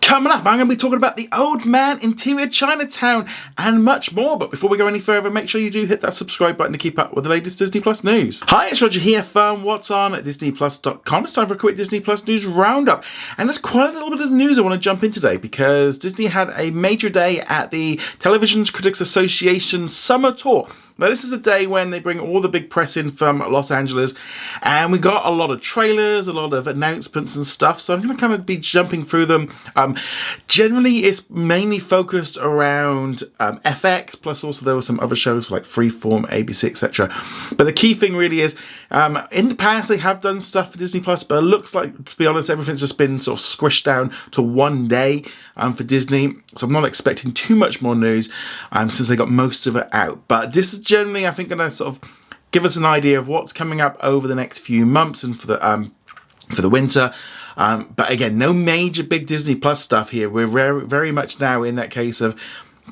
Coming up, I'm going to be talking about The Old Man, Interior Chinatown, and much more. But before we go any further, make sure you do hit that subscribe button to keep up with the latest Disney Plus news. Hi, it's Roger here from What's On at DisneyPlus.com. It's time for a quick Disney Plus news roundup. And there's quite a little bit of news I want to jump in today because Disney had a major day at the Television Critics Association Summer Tour. Now, this is a day when they bring all the big press in from Los Angeles, and we got a lot of trailers, a lot of announcements and stuff, so I'm going to kind of be jumping through them. Generally, it's mainly focused around FX, plus also there were some other shows like Freeform, ABC, etc. But the key thing really is, in the past they have done stuff for Disney Plus, but it looks like, to be honest, everything's just been sort of squished down to one day for Disney, so I'm not expecting too much more news since they got most of it out. But this is generally, I think, going to sort of give us an idea of what's coming up over the next few months and for the winter. But again, no major big Disney Plus stuff here. We're very much now in that case of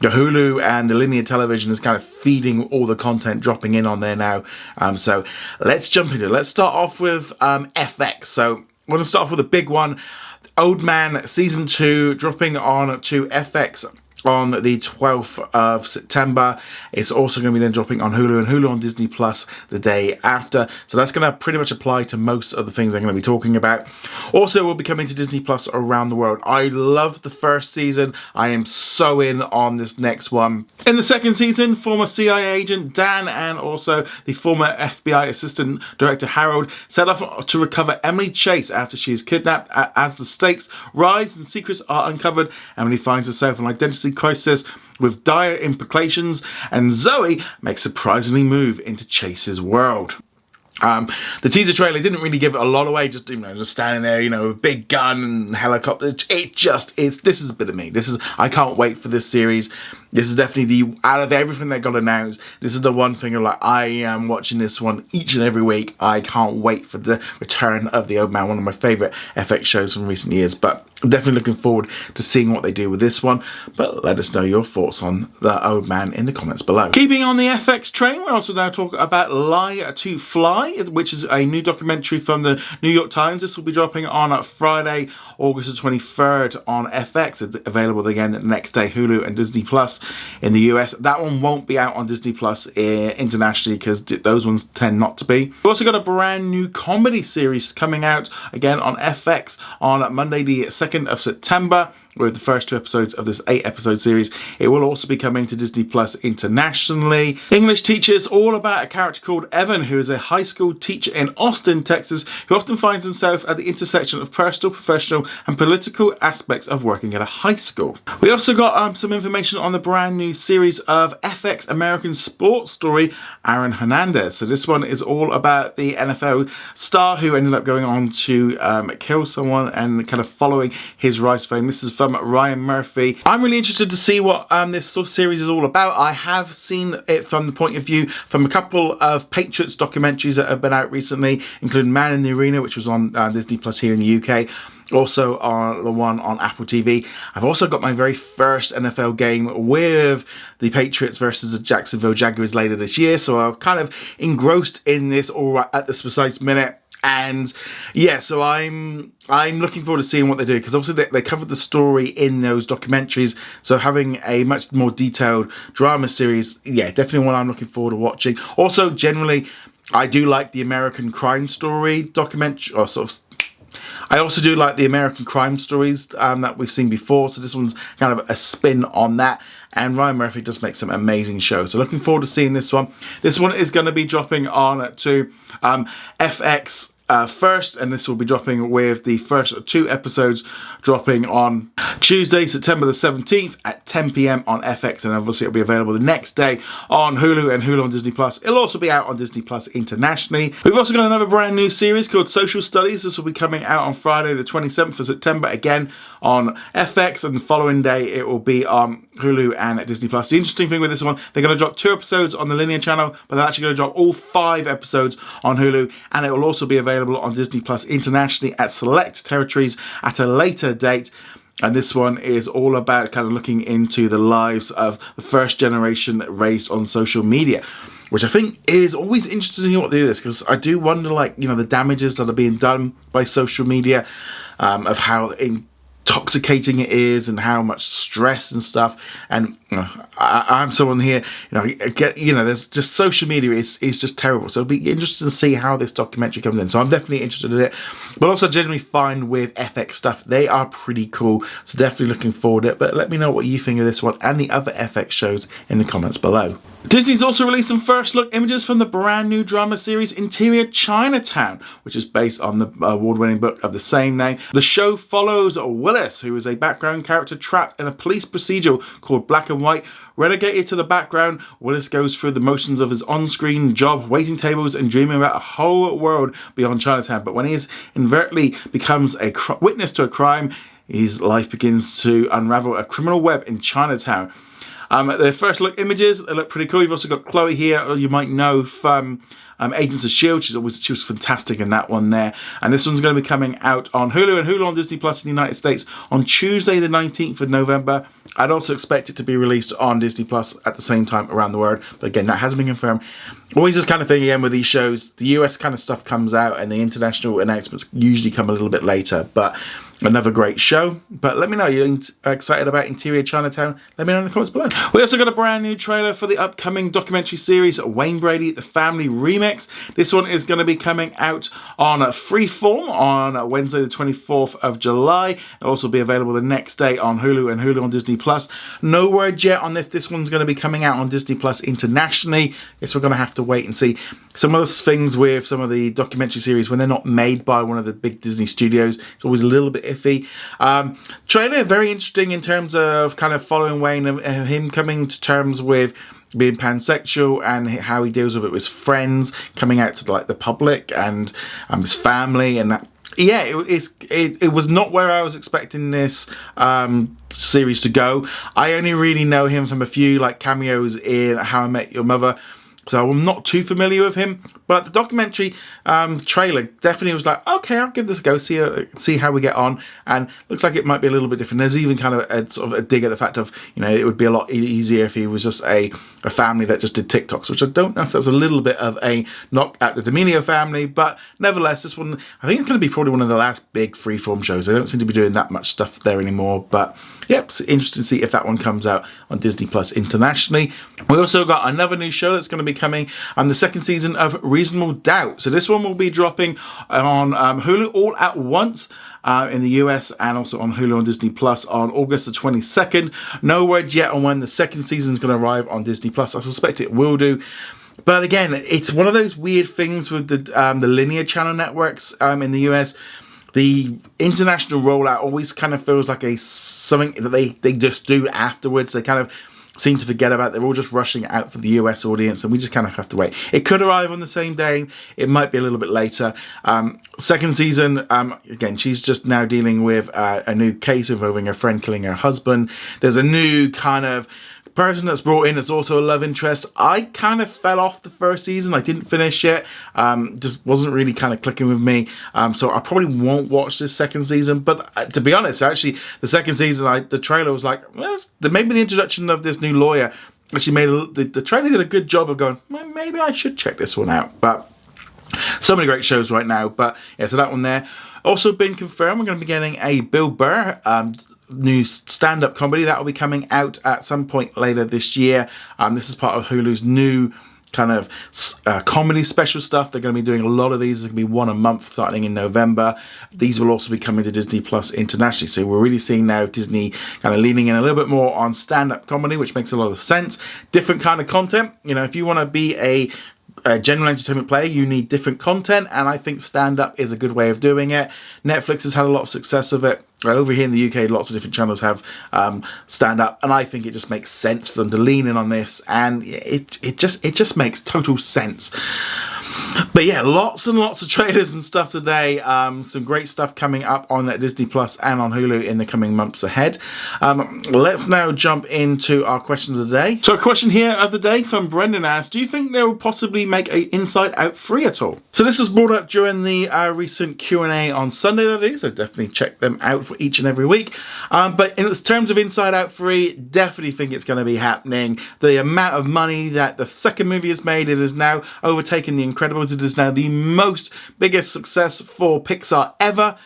the Hulu and the linear television is kind of feeding all the content dropping in on there now. So let's jump into it. Let's start off with FX. So we're going to start off with a big one. Old Man Season 2 dropping on to FX on the 12th of September. It's also going to be then dropping on Hulu and Hulu on Disney Plus the day after. So that's going to pretty much apply to most of the things I'm going to be talking about. Also, we'll be coming to Disney Plus around the world. I love the first season. I am so in on this next one. In the second season, former CIA agent Dan and also the former FBI Assistant Director Harold set off to recover Emily Chase after she is kidnapped. As the stakes rise and secrets are uncovered, Emily finds herself an identity crisis with dire implications, and Zoe makes a surprisingly move into Chase's world. The teaser trailer didn't really give it a lot away, just standing there, with a big gun and helicopter. This is a bit of me. I can't wait for this series. This is definitely out of everything that got announced, this is the one thing of like, I am watching this one each and every week. I can't wait for the return of The Old Man, one of my favourite FX shows from recent years, but I'm definitely looking forward to seeing what they do with this one. But let us know your thoughts on The Old Man in the comments below. Keeping on the FX train, we're also now talking about Lie to Fly, which is a new documentary from the New York Times. This will be dropping on Friday, August the 23rd on FX. It's available again the next day, Hulu and Disney Plus in the US. That one won't be out on Disney Plus internationally because those ones tend not to be. We've also got a brand new comedy series coming out again on FX on Monday the 2nd of September. With the first 2 episodes of this 8-episode series. It will also be coming to Disney Plus internationally. English Teacher is all about a character called Evan, who is a high school teacher in Austin, Texas, who often finds himself at the intersection of personal, professional, and political aspects of working at a high school. We also got some information on the brand new series of FX American sports story, Aaron Hernandez. So this one is all about the NFL star who ended up going on to kill someone and kind of following his rise to fame. This is from Ryan Murphy. I'm really interested to see what this sort of series is all about. I have seen it from the point of view from a couple of Patriots documentaries that have been out recently, including Man in the Arena, which was on Disney Plus here in the UK. Also on the one on Apple TV. I've also got my very first NFL game with the Patriots versus the Jacksonville Jaguars later this year, so I'm kind of engrossed in this all right at this precise minute. And yeah, so I'm looking forward to seeing what they do, because obviously they covered the story in those documentaries, so having a much more detailed drama series, yeah, definitely one I'm looking forward to watching. Also, generally, I do like the American Crime Story documentary, or sort of, I also do like the American crime stories that we've seen before, so this one's kind of a spin on that. And Ryan Murphy does make some amazing shows, so looking forward to seeing this one. This one is going to be dropping on to FX first, and this will be dropping with the first 2 episodes dropping on Tuesday, September the 17th at 10 p.m. on FX, and obviously it'll be available the next day on Hulu and Hulu on Disney Plus. It'll also be out on Disney Plus internationally. We've also got another brand new series called Social Studies. This will be coming out on Friday the 27th of September, again on FX, and the following day it will be on Hulu and Disney Plus. The interesting thing with this one, they're going to drop 2 episodes on the linear channel, but they're actually going to drop all 5 episodes on Hulu, and it will also be available on Disney Plus internationally at select territories at a later date. And this one is all about kind of looking into the lives of the first generation raised on social media, which I think is always interesting what they do this, because I do wonder, like, the damages that are being done by social media, of how intoxicating it is and how much stress and stuff. And I'm someone here, there's just social media is just terrible. So it'll be interesting to see how this documentary comes in. So I'm definitely interested in it, but also generally fine with FX stuff. They are pretty cool. So definitely looking forward to it. But let me know what you think of this one and the other FX shows in the comments below. Disney's also released some first look images from the brand new drama series Interior Chinatown, which is based on the award-winning book of the same name. The show follows Willis, who is a background character trapped in a police procedural called Black and White. Relegated to the background, Willis goes through the motions of his on-screen job, waiting tables and dreaming about a whole world beyond Chinatown. But when he inadvertently becomes a witness to a crime, his life begins to unravel a criminal web in Chinatown. The first look images, they look pretty cool. You've also got Chloe here, who you might know from Agents of S.H.I.E.L.D. She was fantastic in that one there. And this one's going to be coming out on Hulu and Hulu on Disney Plus in the United States on Tuesday the 19th of November. I'd also expect it to be released on Disney Plus at the same time around the world. But again, that hasn't been confirmed. Always this kind of thing again with these shows. The US kind of stuff comes out and the international announcements usually come a little bit later. But another great show. But let me know, you're excited about Interior Chinatown? Let me know in the comments below. We also got a brand new trailer for the upcoming documentary series Wayne Brady, The Family Remix. This one is going to be coming out on Freeform on Wednesday the 24th of July. It'll also be available the next day on Hulu and Hulu on Disney Plus. No word yet on if this one's going to be coming out on Disney Plus internationally. Guess we're going to have to wait and see. Some of the things with some of the documentary series, when they're not made by one of the big Disney studios, it's always a little bit iffy. Trailer very interesting in terms of kind of following Wayne and him coming to terms with being pansexual and how he deals with it with his friends, coming out to like the public and his family and that. Yeah, it was not where I was expecting this series to go. I only really know him from a few like cameos in How I Met Your Mother, so I'm not too familiar with him. But the documentary trailer definitely was like, okay, I'll give this a go, see how we get on. And looks like it might be a little bit different. There's even kind of a sort of a dig at the fact of, it would be a lot easier if he was just a family that just did TikToks, which I don't know if that's a little bit of a knock at the D'Amelio family. But nevertheless, this one, I think it's going to be probably one of the last big Freeform shows. They don't seem to be doing that much stuff there anymore. But yep, it's interesting to see if that one comes out on Disney Plus internationally. We also got another new show that's going to be coming on the second season of Reasonable Doubt. So this one will be dropping on Hulu all at once in the US and also on Hulu and Disney Plus on August the 22nd. No word yet on when the second season is going to arrive on Disney Plus. I suspect it will do. But again, it's one of those weird things with the linear channel networks in the US. The international rollout always kind of feels like something that they just do afterwards. They kind of seem to forget about. They're all just rushing out for the US audience, and we just kind of have to wait. It could arrive on the same day. It might be a little bit later. Second season, again, she's just now dealing with a new case involving her friend killing her husband. There's a new kind of person that's brought in that's also a love interest. I kind of fell off the first season. I didn't finish it. Just wasn't really kind of clicking with me. So I probably won't watch this second season. But to be honest, actually, the second season, the trailer was like, well, maybe the introduction of this new lawyer actually made the trailer did a good job of going, well, maybe I should check this one out. But so many great shows right now. But yeah, so that one there. Also been confirmed, we're going to be getting a Bill Burr new stand-up comedy that will be coming out at some point later this year. This is part of Hulu's new kind of comedy special stuff. They're going to be doing a lot of these. There's going to be one a month starting in November. These will also be coming to Disney Plus internationally. So we're really seeing now Disney kind of leaning in a little bit more on stand-up comedy, which makes a lot of sense. Different kind of content. If you want to be a general entertainment player, you need different content, and I think stand-up is a good way of doing it. Netflix has had a lot of success with it. Over here in the UK, lots of different channels have stand-up, and I think it just makes sense for them to lean in on this, and it just makes total sense. But yeah, lots and lots of trailers and stuff today. Some great stuff coming up on Disney Plus and on Hulu in the coming months ahead. Let's now jump into our questions of the day. So a question here of the day from Brendan asks, do you think they will possibly make a Inside Out 3 at all? So this was brought up during the recent Q&A on Sunday, that is, so definitely check them out for each and every week. But in terms of Inside Out 3, definitely think it's going to be happening. The amount of money that the second movie has made, it has now overtaken The Incredibles. It is now the biggest success for Pixar ever.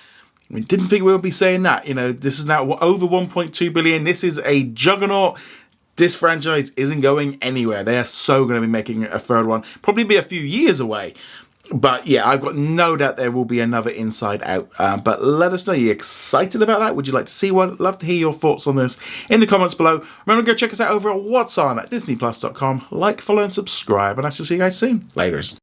We didn't think we would be saying that. You know, this is now over 1.2 billion. This is a juggernaut. This franchise isn't going anywhere. They are so going to be making a third one. Probably be a few years away. But yeah, I've got no doubt there will be another Inside Out. But let us know, are you excited about that? Would you like to see one? Love to hear your thoughts on this in the comments below. Remember to go check us out over at What's On at DisneyPlus.com. Like, follow, and subscribe. And I shall see you guys soon. Laters.